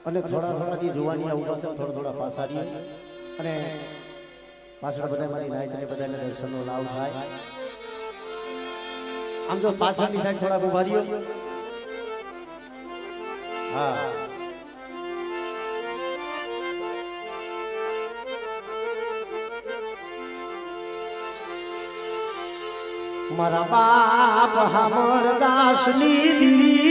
અને થોડા થોડા જે જોવાની ઉભા છે થોડા થોડા પાસા રહીએ અને પાછળ બધા મારી નાઈટ ને બધાને દર્શનનો લાભ થાય. આમ જો પાછળની સાઈડ થોડા ઉભા રહ્યો. હા મારા બાપ અમરદાસ ની દીવી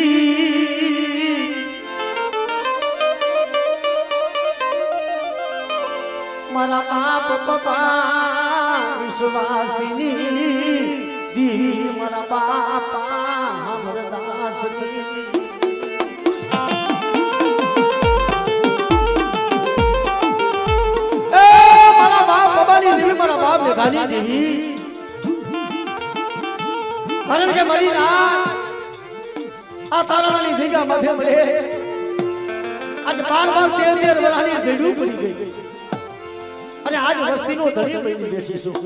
મારા બાપ પપ્પા વિશ્વાસીની દીવી મારા બાપા અમરદાસ ની મારા બાપ પપ્પાની દીવી મારા બાપ ને ગાની દીવી કારણ કે મારી રાત આ તારાની જગ્યા માથે મળે આજ 12-13 વર્ષની જડું પડી ગઈ અને આજ વસ્તીનો ધણી બની બેઠી છું.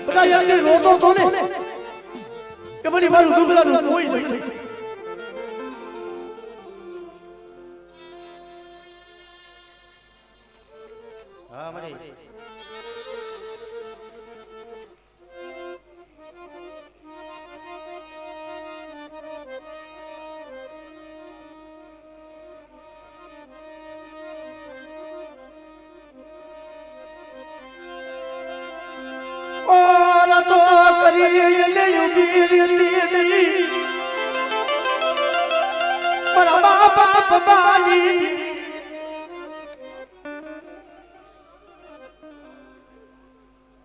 બધા યાદ રોતો તો ને કે બની મારું દુગરાનું કોઈ નહીં. હા મળી તો કરી લે ઉભી રહી મારા બાપા પપ્પાની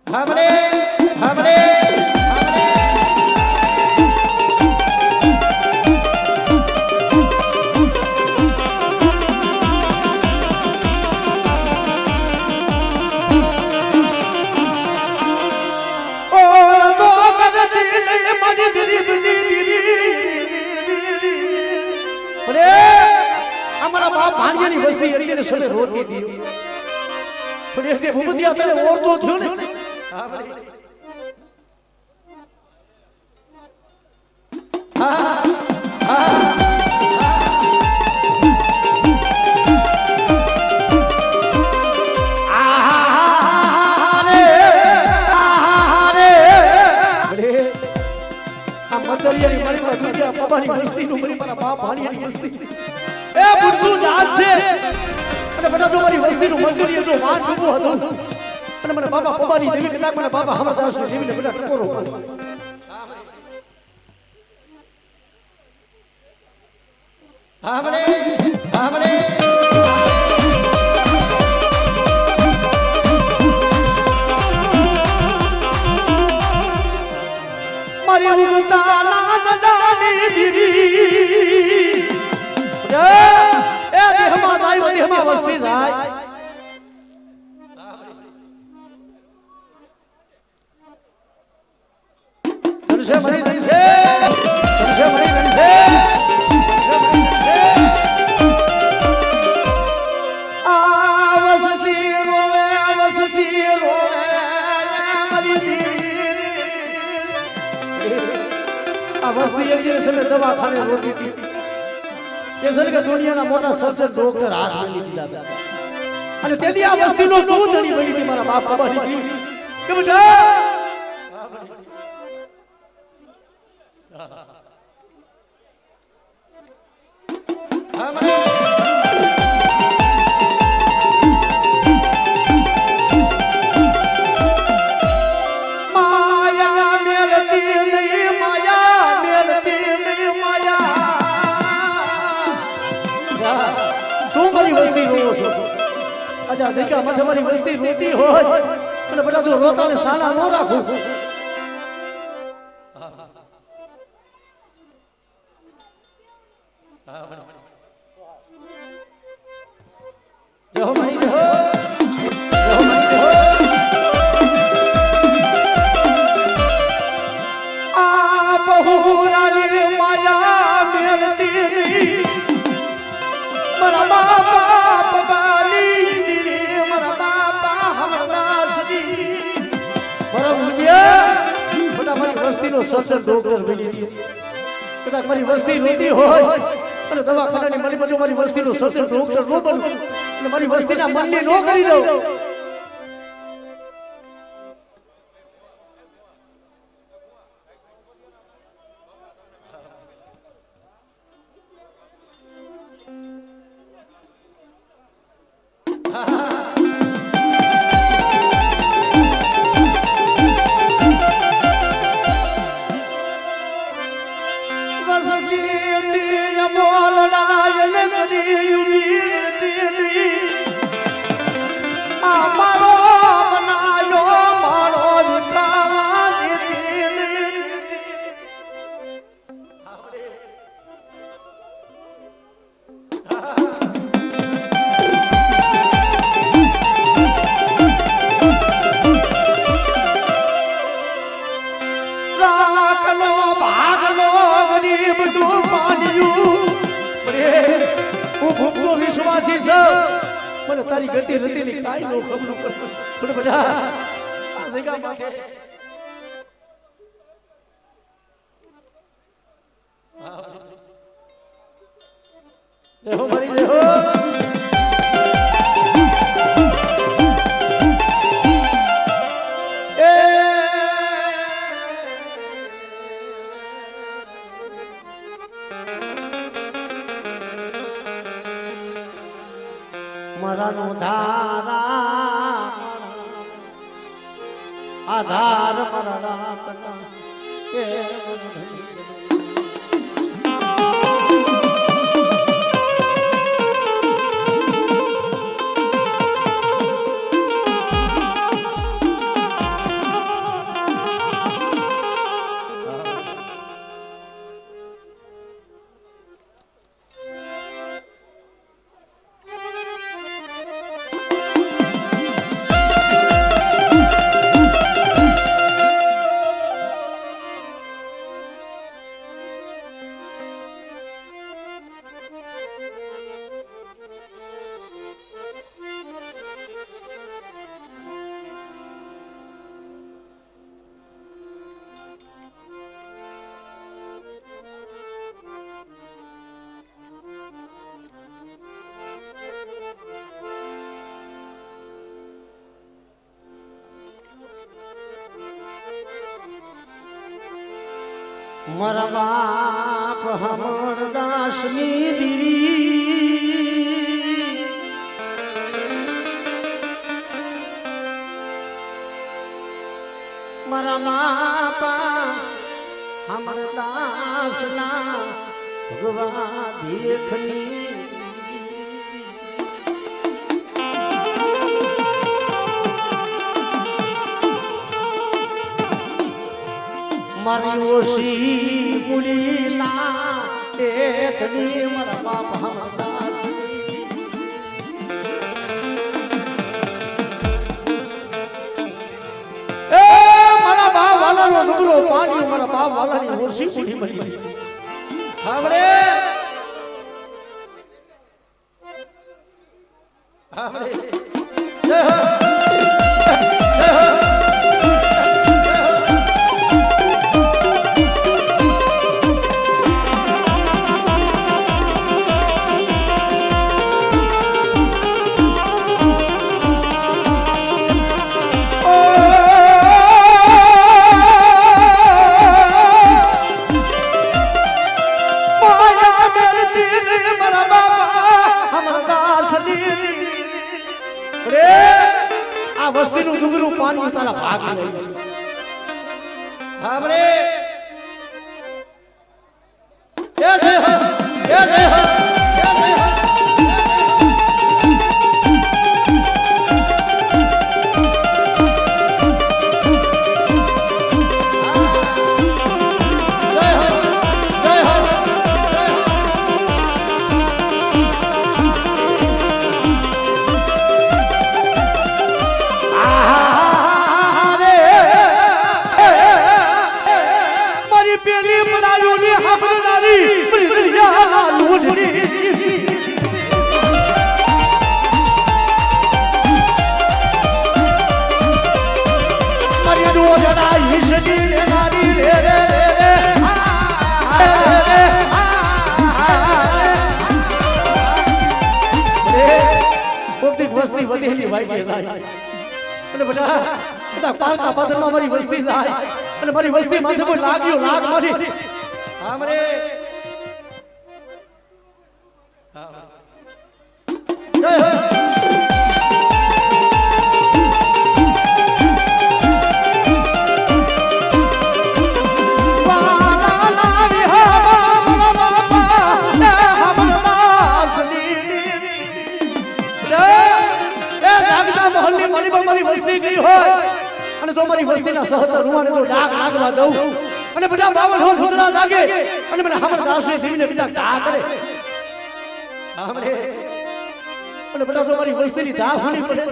હમણે હમણે અમારા બાપ ભાણિયાની વસ્તી અત્યારે સડે રોતી હતી પણ એટલે ભૂમતિયા તને ઓરતો થયો ને. હા ભાઈ હા હા મદરિયાની મારી માં દુનિયા પપ્પાની વસ્તી નું મારી મારા બાપ ભાણિયાની વસ્તી એ બુદ્ધુ જાત છે અને બેટા તો મારી વસ્તી નું મંદિર તો વાન ડૂબો હતો અને મને બાપા પપ્પાની જેવી કદાચ મને બાપા અમરદાસ ની જેવી બેટા ટકોરો હામડે હામડે મારી ઉગતા નાગડાની દીવી એ દેહમાં જાય દેહમાં વસ્તી જાય ધનશે મરી ધનશે ધનશે મરી ધનશે આ વસતી રોવે મારી દીવી આ વસ્તી એક દિવસ અમે દવાખાને રોકી હતી એ છે કે દુનિયાના મોટા સર્જન ડોક્ટર હાથ મેલી દીધા અને તેથી આ વસ્તીનો તું ધણી બની હતી મારા બાપ બાબાની કે બેટા મારી વસ્તી રોતી હોય અને બધા તું રોતાને સાના ન રાખું. જહો મણી જહો જહો મણી જહો આ બહુરાની માયા મેલતી મારા બાપા પબાલી વસ્તીનો સર્જન ડોક્ટર બની ગયો કદાચ મારી વસ્તી રોતી હોય અને દવાખાનાની મારી બધું મારી વસ્તીનો સસરો ડોક્ટર નો બનું અને મારી વસ્તીના મનને નો કરી દઉં. મને તારી ગતિ રતીની કાઈ નો ખબર પણ બધા આ જગ્યા માથે જય હો મારી જય હો. મરણ ધારા આધાર મરણ કે મારા બાપ હમરદાસની દીવી મારા બાપા હમરદાસના ભગવા દેખની મારી ઓશી મુલીના એતની મારા બાપ હમરદાસ એ મારા બાપ વાલાનો ડુંગરો પાણી મારા બાપ વાલાની ઓશી મુલી મળી સાંભળે સાંભળે જય હો. આ વસ્તીનું ડુંગરું પાણી તારા ભાગ લઈ છે. સાંભળે જય જય હો જય જય હો જય જય હો. રે રે રે અને બધા પારકા પાદરમાં મારી વસ્તી જાય અને મારી વસ્તી માથે કોઈ લાગ્યો લાગ મારી આમરે જય હો મારી વસ્તી ગઈ હોય અને તો મારી વસ્તીના સહતર રૂવાને તો ડાક લાગવા દઉં અને બધા બાવળ હો ભૂતરા જાગે અને મને હમર દાસને જીવીને બીજા કા કરે આમરે અને બધા તો મારી વસ્તીની ધા ફાણી પડે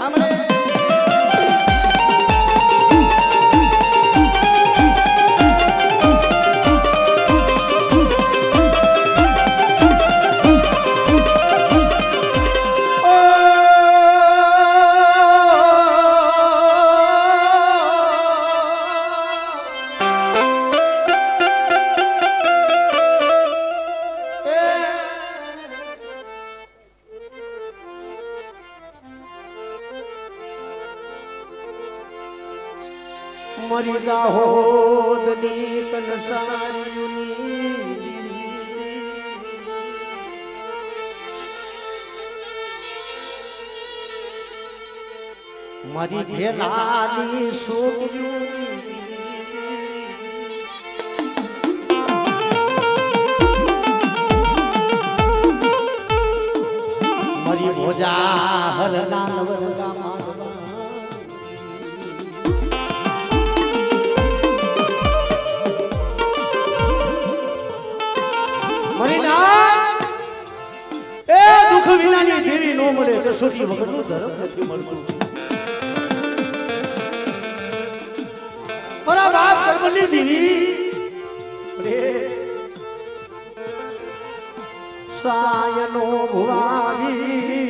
આમરે મરી દાહોદની કનસારીની મારી ભેલાની સોગયુની મારી ભોજા હરના નવરગામાં વિનાની દેવી નો મળે તો સોશી વગરનું ધર્મ નથી મળતું મારા બાપ કર્મની દેવી સાયનો ભુવાજી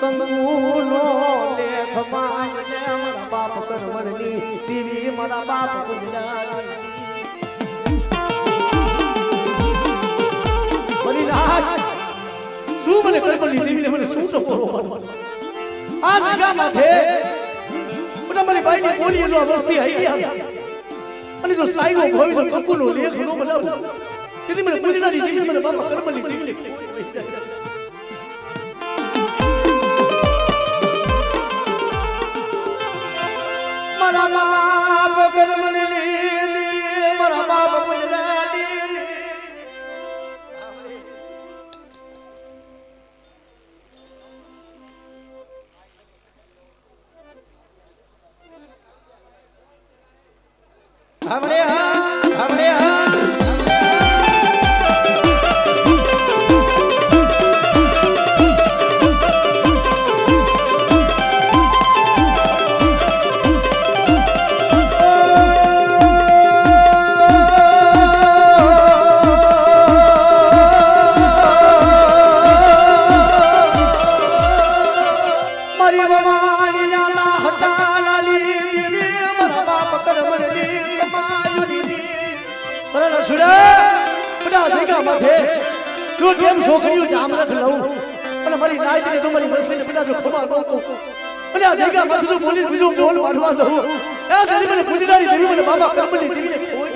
કંગુનો લેખ માયને મારા બાપ કર્મની દેવી મારા બાપ ગુજરાતી પરિરાજ શું મને કર્મની દેવીને મને શું તો કરો આ જગા માથે બધા મારી ભાઈની બોલી નો વસ્તી આવી અને જો સાઈનો ભોઈનો કંકુનો લેખ નો બનાવું તેથી મને ગુજરાતી દેવીને મને બાપા કર્મની દેવીને મારા બાપ કર્મની દેવી મારા બાપ ગુજરાતી हमरे जो जेम छोकरियों जाम रख लऊं અને મારી નાઈતી તમારી વસ્તીને બધા જો ખબર નહોતો અને આ જગ્યા માં તો બોલી બીજો બોલ પાડવા દઉં એ દેવી મને પૂજનારી દેવી મને બાબા કર્મની દેવીને કોઈ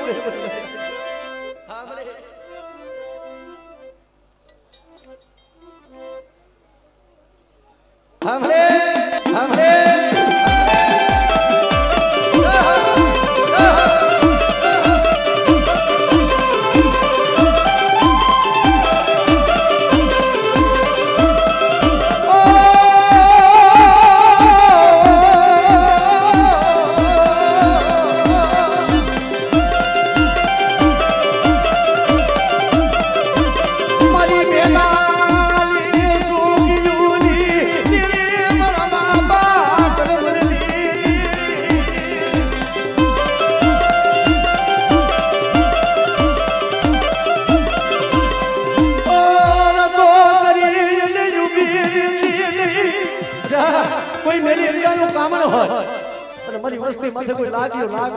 हमरे हमरे કોઈ મેરી એરિયાનો કામણ હોય અને મારી વસ્તી માથે કોઈ લાગ્યો લાગ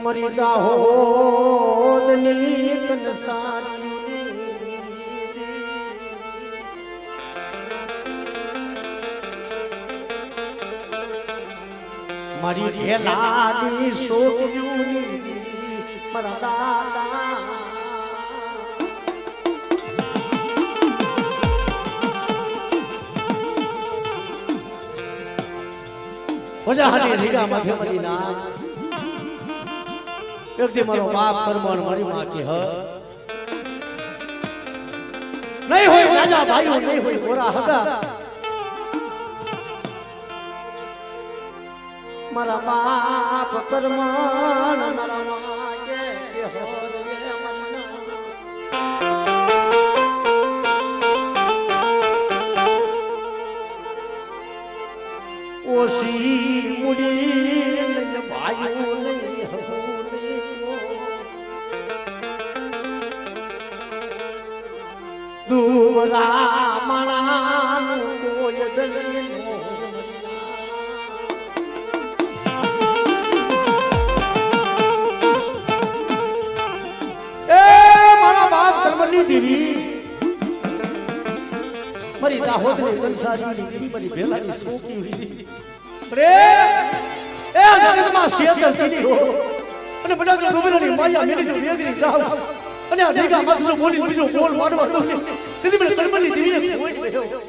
મરી દાહોદની કંસારી મારી ઢેલાની સોગયુની મારા દાદા ઓજાહની રીગા માથે મરી ના એક દી મારો બાપ કરમણ મારી માં કે હ નહીં હોય રાજા ભાઈઓ નહીં હોય ગોરા હગા મારા બાપ કરમણ મારા માં કે ઓશી મુડી ભાઈઓ નહીં દુરા મણાનું કોઈ દલીનો એ મારા બાપ ધર્મની દેવી મારી દાહોદની કંસારીની દેવી મારી ભેલાની સોકી લીધી રે એ જગતમાં શેતર કીધી હો અને બધા ગોબરાની માયા મેલી તો વેગરી જાવ અને આ જગ્યા માથું બોલી બીજો બોલ મારવા દો તેથી મને કર્મની દેવીને કોઈ ગયો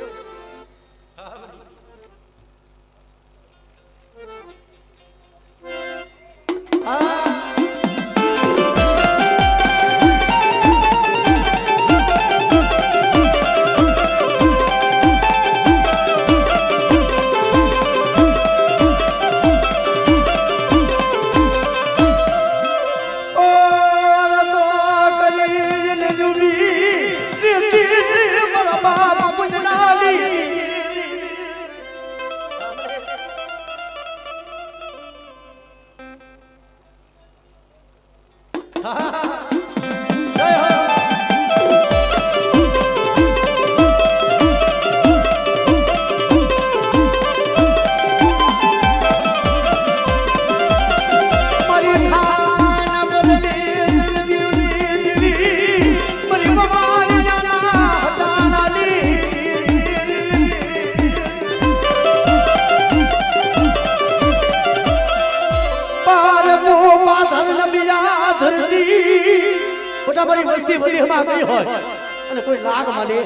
મારી વસ્તી બધી હમા ગઈ હોય અને કોઈ લાગ મળે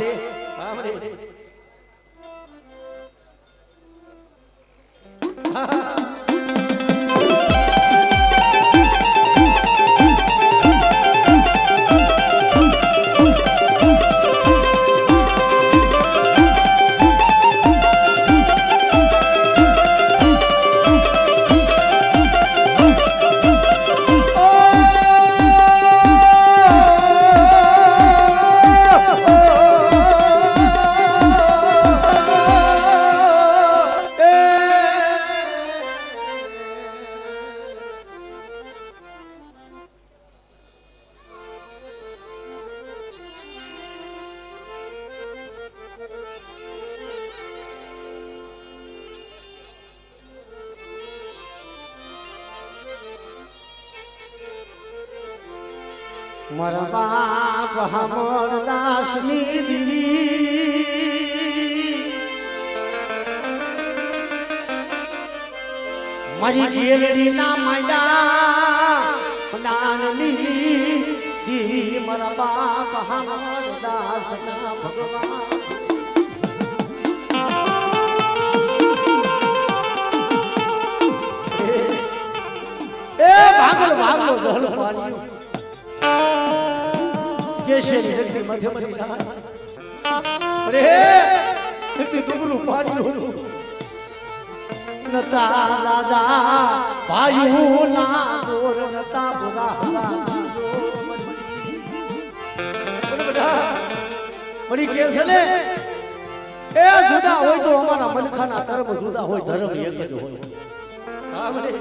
મારા બાપ હમર દાસની દીવી મારી ઘેરડી ના માંડા નાનની દીવી મારા બાપ હમર દાસના ભગવાન એ ભાગલ ભાગલો જળ પાણી કેશેની જગતી મધ્યમની રાત અરે જગતી ડુબરું પાડ્યું નતા રાજા ભાઈઓ ના દોર નતા ભુરા હલા મળી કે છે ને એ જુદા હોય તો અમારા મનખાના કર્મ જુદા હોય ધર્મ એક જ હોય હા બને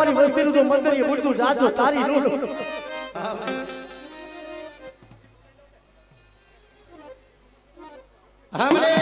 તમારી વસ્તીનું તો મંદિર ઉડતું જાજો તારી નો હમણે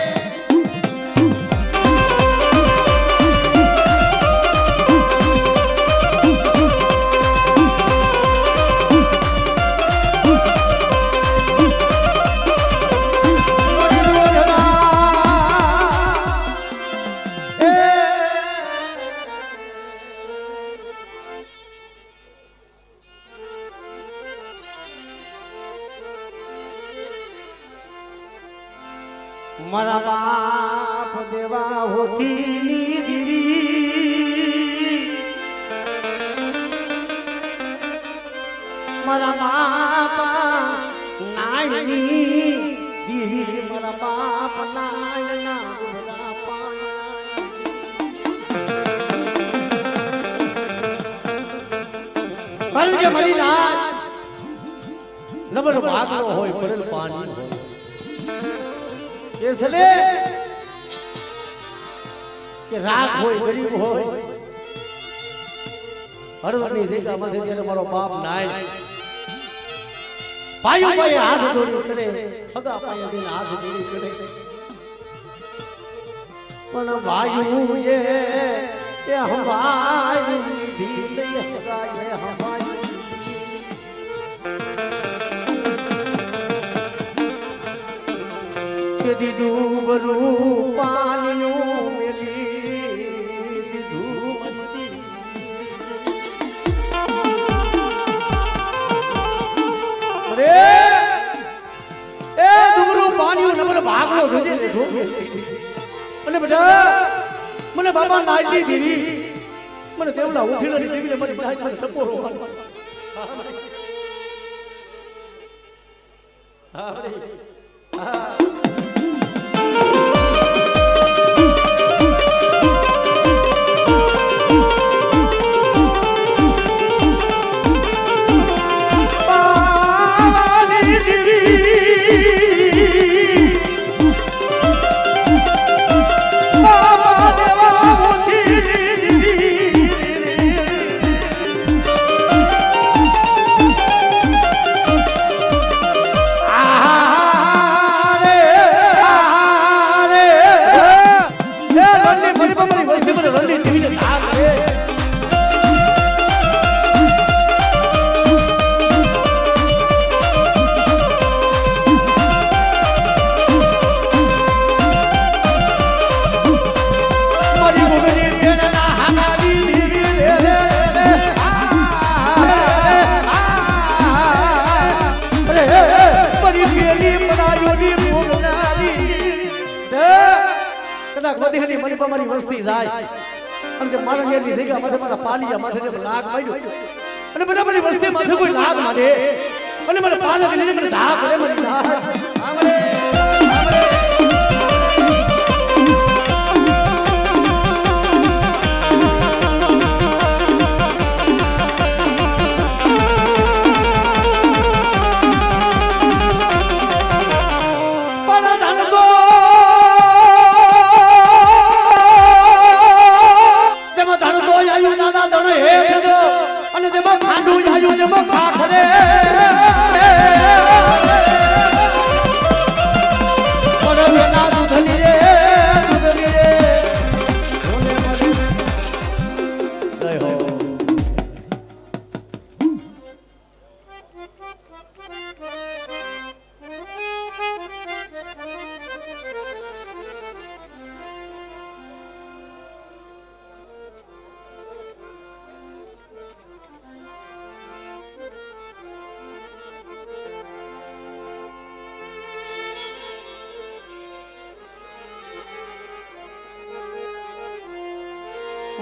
મારા બાપ દેવા હોતી દીરી મારા બાપ નાણની દીરી મારા બાપ નાણના ગુલા પાણી કે મરી રાત નબર ભાગલો હોય પડેલ પાણી હોય इसलिए कि राग होय गरीब होय हरवनी जगह मध्ये जरे मारो बाप नाय पायो पाए हाथ जोड़ी करे हगा पाए दिन हाथ जोड़ी करे पण भाइयों ये हमारी निधि नहीं हगा ये हमारी દીધું બરું પાણીનું મેલી દીધું અરે એ દુબરું પાણીનું નંબર ભાગલો જોજે લીધો અને બેટા મને બાબા નાચી દીધી મને દેવલા ઉઠીને દેવીને મને નાચ મને ટપોરો હા હા મારી વસ્તી જાય અને જે મારા ઘેરની જગ્યા માથે મારા પાલિયા માથે જે લાગ પડ્યો અને બધા મારી વસ્તી માથે કોઈ લાગ મારે અને મને પાલક લઈને મને ધા કરે મને ધા આમરે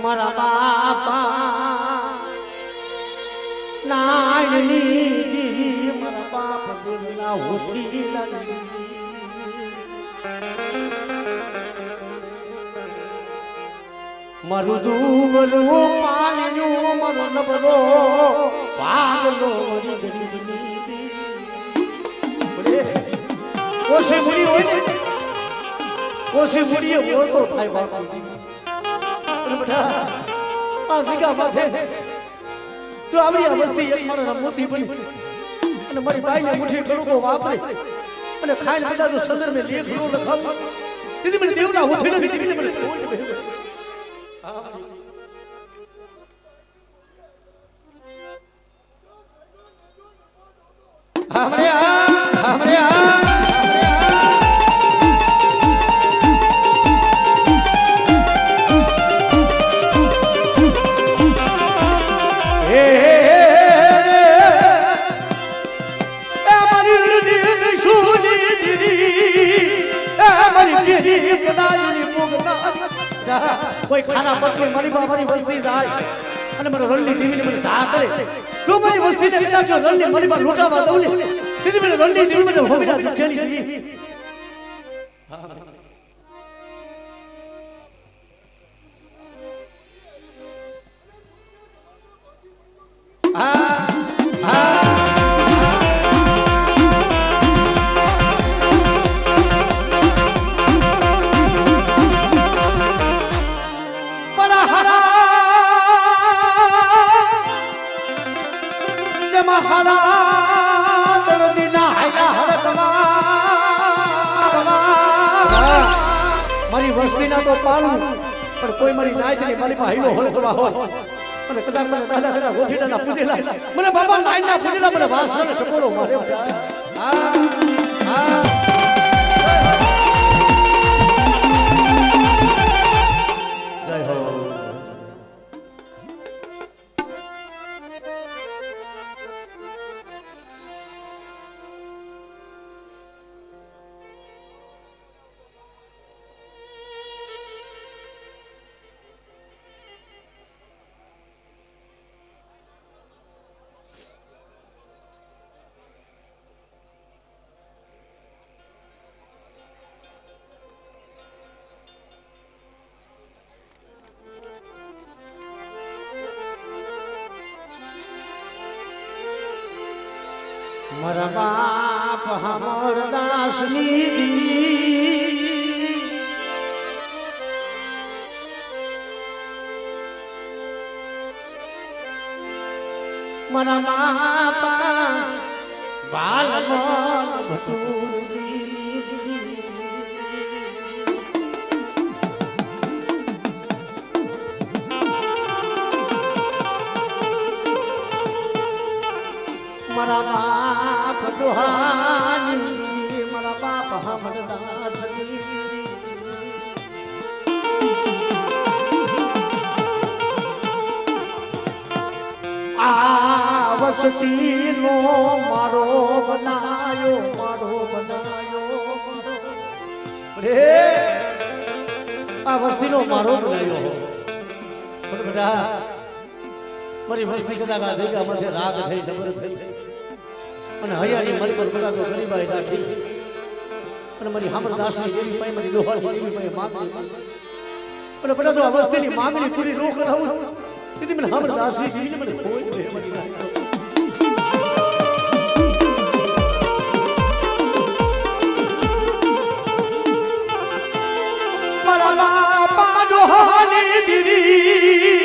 મારા બાપા નાયની દી મારા બાપ દેવના હોતી લગી મારું દુબલું પાણીનું મારો નબરો પાગલો મરી ગરીબની દી ઓછી મૂડી હોય ને ઓછી મૂડીએ ઓળતો થાય બાપા આ જગ્યા માથે તો આવડી આ વસ્તી એક મારા મોતી બની અને મારી બાઈને મુઠ્ઠી કડકો વાપરે અને ખાઈને બધા તો સદર મે લેખ નો લખાવ દીદી મને દેવના હોઠે નથી દીદી મને हमरे કોઈ ખાના પર કોઈ મારી બાબાની વસ્તી જાય અને મને રણની દેવીને મને ધા કરે તો મારી વસ્તીને કદાચ રણની મારી બા લૂંટાવા દઉં ને દીદી મને રણની દેવી મને હોમડા દીધેલી દેવી મારી વસ્તીના તો પાલું પણ કોઈ મારી નાયતની મારી પાસે હાઈલો હળગવા હોય અને કદાચ મને દાદા કદાચ ગોઠીડાના પૂજેલા મને બાબા નાયના પૂજેલા મને વાસના ટકોરો મારે જય હો મારા બાપ હમર દાસની દીવી મારા બાપા બાલમન ભટુર મારા બાપ દુહાની મારા બાપ હમર દાસની આ વસતીનો મારો બનાયો રે આ વસ્તીનો મારો બનાયો પણ બધા મારી વસ્તી કદાચ આ જગ્યા માંથી રાગ થઈ ખબર થઈ અને હૈયાની મારી પર બધા તો ગરીબાઈ રાખી અને મારી હામરદાસની દેવી પાસે મારી લોહાની દેવી પાસે માંગણી અને બધા તો આ વસ્તીની માંગણી પૂરી ન કરાવું તેથી મને હામરદાસની દેવીને મને કોઈ દે મારી મારા બાપા લોહાની દેવી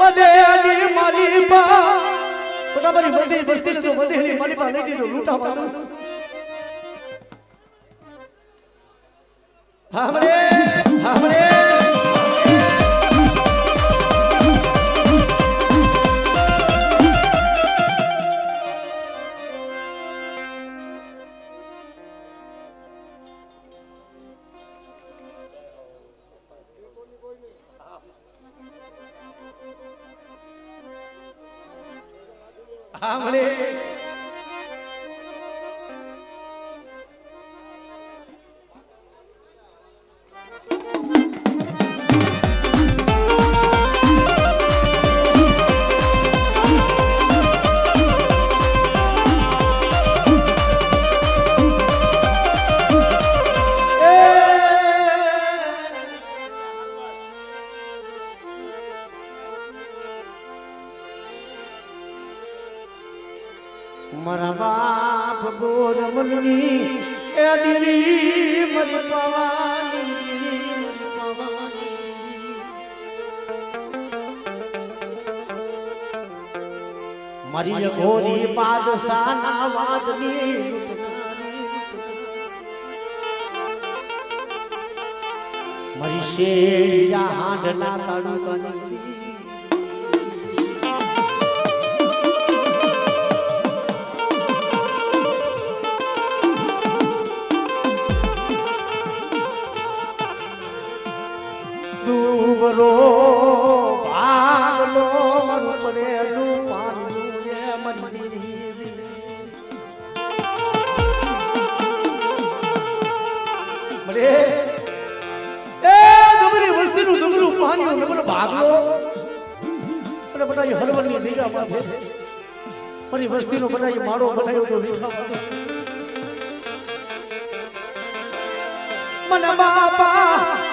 બધેલી મારી પા તમારી બધી વસ્તી તો બધેલી મારી પા લઈ દીધો લૂંટા બાંધો હામરે હામરે હામરે મારા બાપ ગોર મનની એ દીવી મરી પાવાની દીવી મરી પાવાની મારી ગોરી બાદશાહના વાદની મારી શેરિયા હાંડના તાળુકાની દુબરો ભાગલો મારું પડેલું પાનું એ મંદિર મળે એ દુબરી વસ્તીનું દુબરું પાણી નબળો ભાગલો અને બધા હરવણની ભેગા માથે મારી વસ્તીનો બધા માળો બનાવ્યો તો વિખાવા મને બાપા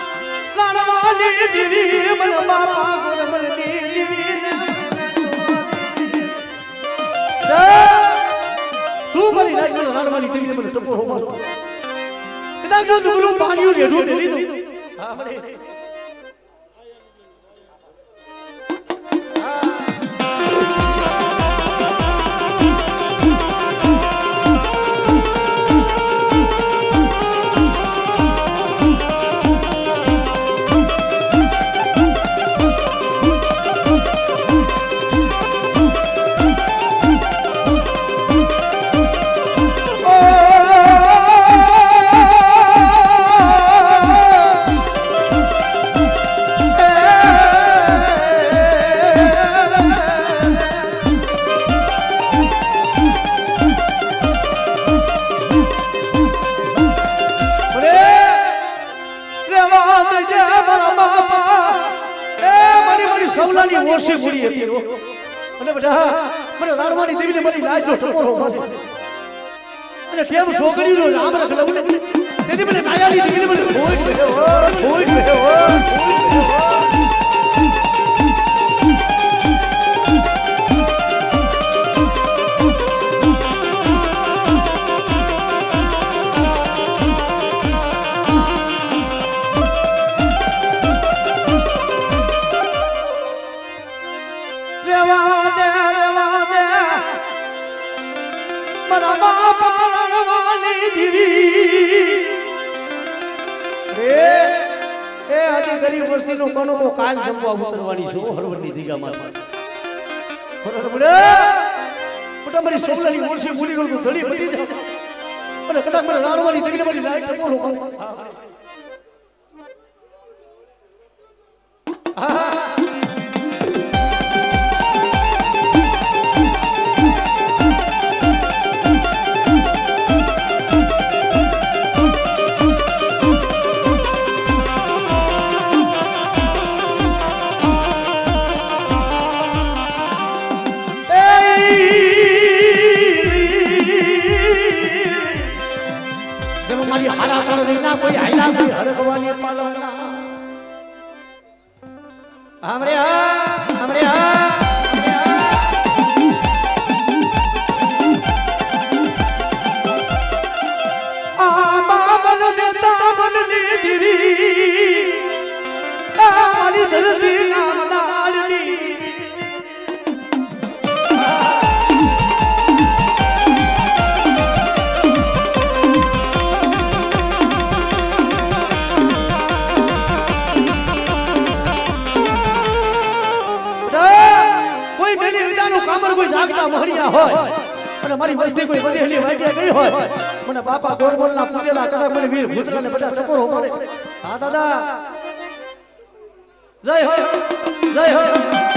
લાણવાલી દીવી મન બાપા ગુરમલની દીવી શું મારી લાગી લાણવાલી દીવીને મને ટપોરો મારો કદાચ જો દુબળું પાણીઓ રેઢું ને લીધું હા મને સૌલાની ઓછી મૂડી હતી અને બધા મને રાણવાની દેવીને મારી લાજો ટપોરો મારે અને ટેમ છોકરીનો નામ રખડવું ને તેથી મને માયાની દેવીને મને ખોઈ ગરીબ વસ્તીનો કણકો કાલ જમવા ઉતરવાની છે હરવણની જગ્યામાં બરાબર મારી સોમલાની ઓછી મૂડી ગયું ધડી પડી જાય અને કદાચ મને રાણવાની જગ્યાએ મારી લાઈટ ટપોરો મારી હારા કર રીના કોઈ હાઈલા કોઈ હરગવાની પાલના हमरे मन देता मन ली दिवी हमारी धरती नाम लाडली નું કામર કોઈ જાગતા મહણિયા હોય અને મારી વસ્તી કોઈ વધેલી વાગ્યા ગઈ હોય મને બાપા દોરબોલના પૂજેલા કદાચ મને વીર ભૂતરાને બધા ટકોરો મળે. હા દાદા જય હો જય હો.